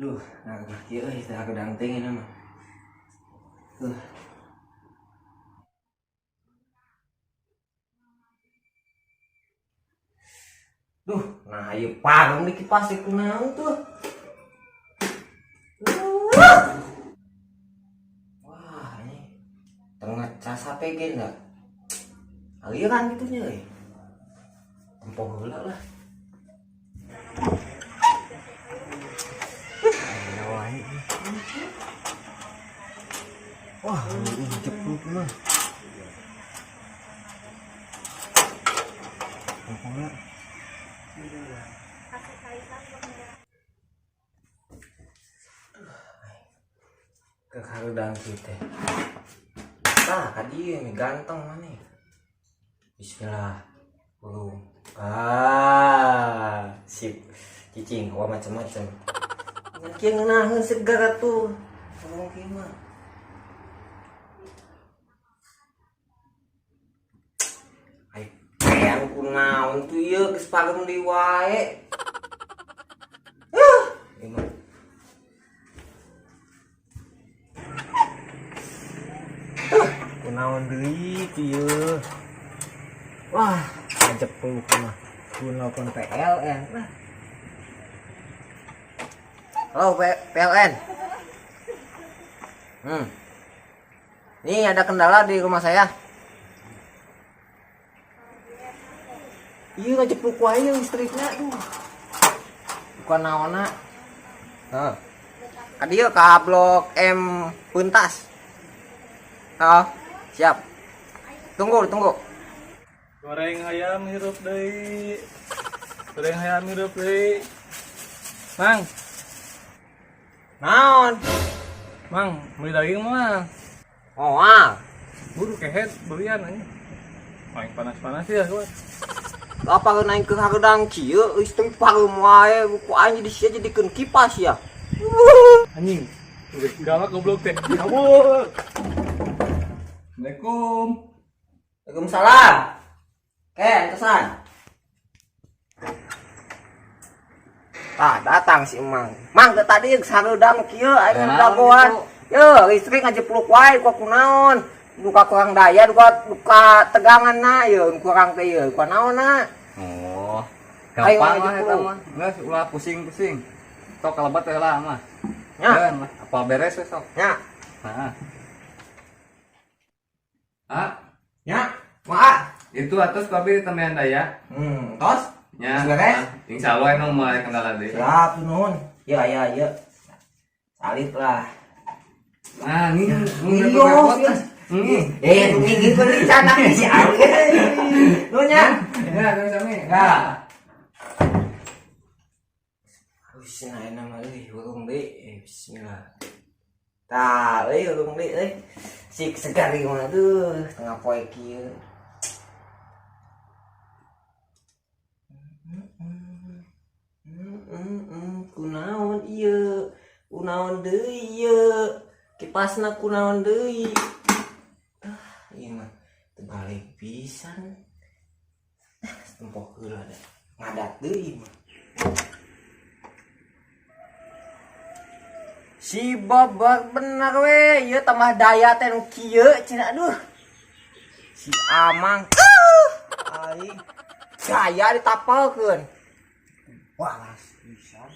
Duh, nah kieu euy teh gedang teh ini mah. Duh, nah ieu parung di kipas di kunaon tuh. Wah, ini tengah cas HP ge enggak. Aliran gitunya euy. Tempo heula lah. Wah, ini jeblok mah. Pokoknya ke karudang kita. Tah, kadieu nih ganteng mana? Bismillah. Belum. Sip. Cicing wah macam-macam. Kieu ngeunaheun segara tuh. Ngomong kieu mah. Yang kunaon tuh ieu geus pageum di wae. Gimana? Kunaon deui tuh ieu. Wah, ajep peluk mah. Kunaon PLN. Halo PLN. Nih ada kendala di rumah saya. Iya ngejepluk wae listriknya aduh. Bukan naonna. Heeh. Ka dieu ka blok M Puntas. Oh, siap. Tunggu. Goreng ayam hirup deui. Mang. Naon? Mang, beli daging mah. Oh, Buru kehet belian anjing. Paling panas-panas ya, gua. apa naik ke harudang kieu geus teu pareum wae ku anjing di sia jadikeun kipas ya. Anjing. Galak goblok teh. Kabur. Assalamualaikum. Waalaikumsalam. Kesan. Datang si Emang. Mang teh tadi geus harudang kieu aing dagoan. Yo, listrik ngajepluk wae ku kunaon? Duka kurang daya, duka tegangan na, yeuh kurang teh yeuh. Kunaon na? Oh. Gampang lah eta mah. Geus ulah pusing-pusing. Tok kalebat teh lah mah. Nya. Apa beres we sok? Nya. Heeh. Nya. Moal. Itu atas tapi temean daya. Tos? Nya. Beres? Insyaallah emang mulai kendala deui. Siap nuhun. Ya. Salit lah. Ah, ini Ini beli canak si Alge. Nunya. Ya, sami. Ya. Wis naena mah euy, urung deui. Bismillah. Tah, urung deui Sik segar ieu mah aduh, tengah poe kieu. Kunaon ieu? Kunaon deui ieu? Kipasna kunaon deui? Ieu mah terbalik pisan. Tempok heula da. Ngadat deui mah. Si babak bener we, ieu tambah daya teh nu kieu cenah aduh. Si Amang. Ai. Saya ditapalkeun. Walas pisan.